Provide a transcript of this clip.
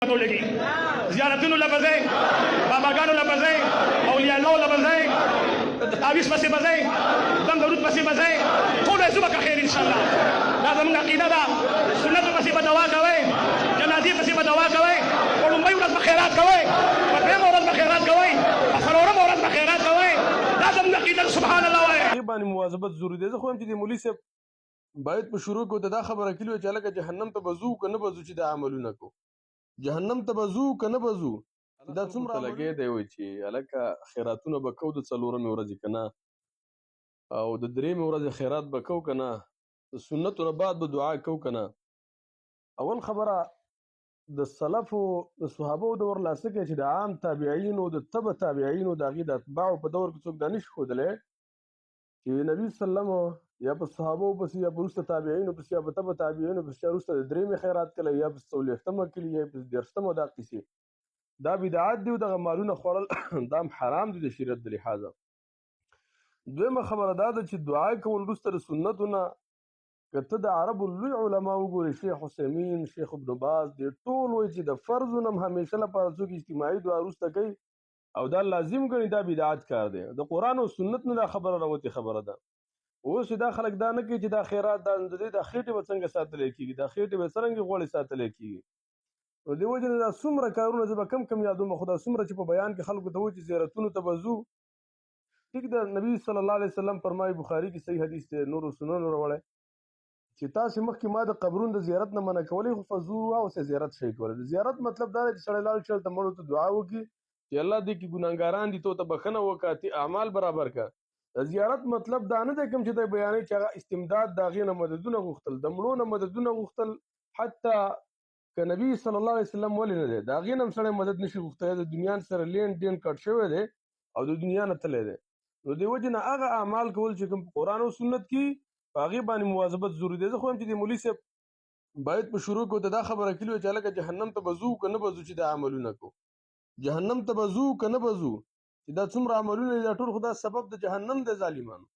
لګي زیارتونو لپاره باباګانو لپاره اولیاء الله لپاره تعویذ پسې بځای دم درود پسې بځای ټول زما کا خیر ان شاء الله لازم عقیده دا سنت پسې بدوا کوي جنازي پسې بدوا کوي ورمای ورځ بخیرات کوي په ورځ بخیرات کوي افرورم ورځ بخیرات کوي لازم عقیده سبحان الله وای باندې مواظبت ضروري ده. خو هم چې د مولوی صاحب باید په شروع کې دا خبره کړي چې لکه جهنم ته بزو کنه بزو چې د عملونه کو جهنم ته بزو کنه بزو دا څومره لګي دی وای چې الکه خیراتونه به کو د څلورمې ورځې کنه او د درېمې ورځې خیرات به کو کنه د سنت نه بعد به دعا کو کنه. اول خبره د سلف او د صحابه د ور لاسه کې چې د عام تابعین او د تبع تابعین او د هغې د اتباع په دور کې څوک دانش ښودلی چې نبی صلی الله علیه وسلم یا په صحابو پسې یا په وروسته تابعینو پسې یا په تبع تابعینو پسې یا وروسته د درېمې خیرات کړی یا په څلوېښتمه کړي یا په دېرشتمه دا قیسې دا بدعت دی او دغه مالونه خوړل دا هم حرام دي د شریعت د لحاظه. دویمه خبره دا ده چې دعا کول وروسته د سنتو نه که ته د عربو لوی علما وګورې شیخ عثیمین شیخ ابن باز دې ټول وایي چې د فرضو نه هم همیشه لپاره څوک اجتماعي دعا وروسته کوي او دا لازم ګڼي دا بدعت کار دی. د قرآن او سنت نه دا خبره راوتې خبره ده. اوس دا خلک دا نه کوي چې دا خیرات دا خېټې به څنګه ساتلی کېږي دا خېټې به څرنګه غوړې ساتلی کېږي. نو دې وجې نه دا څومره کارونه زه به کم یادوم خو دا څومره چې په بیان کې خلکو ته وایي چې زیارتونو ته به ځو ټیک ده. نبي صلی الله علیه وسلم فرمایي بخاري کې صحیح حدیث دی نورو سننو راوړی چې تاسې مخکې ما د قبرونو د زیارت نه منع کولی خو فزوروا اوس زیارت شئ کولی. د زیارت مطلب دا دی چې سړی لاړ شي هلته مړو ته دعا وکړي چې الله دې کې ګناهګاران دي تو ته بښنه وکړه اعمال برابر کړه. د زیارت مطلب دا نه دی کوم چې دی بیانوي چې هغه استمداد د هغې نه مددونه غوښتل د مړو نه مددونه غوښتل حتی که نبي صلی الله علیه وسلم ولې نه دی د هغې نه هم سړی مدد نشي غوښتلی د دنیا سره لین دین کټ شوی دی او د دنیا نه تللی دی. نو دې وجې نه هغه اعمال کول چې کوم قرآن او سنت کې په هغې باندې مواظبت ضروري دی. زه خو هم چې د مولوي صاحب باید په شروع کې دا خبره کړي وای چې هلکه جهنم ته به ځو که نه به ځو چې دا عملونه کو جهنم ته به ځو که نه به ځو چې دا څومره عملونه دا ټول خو دا سبب د جهنم دی ظالمانو.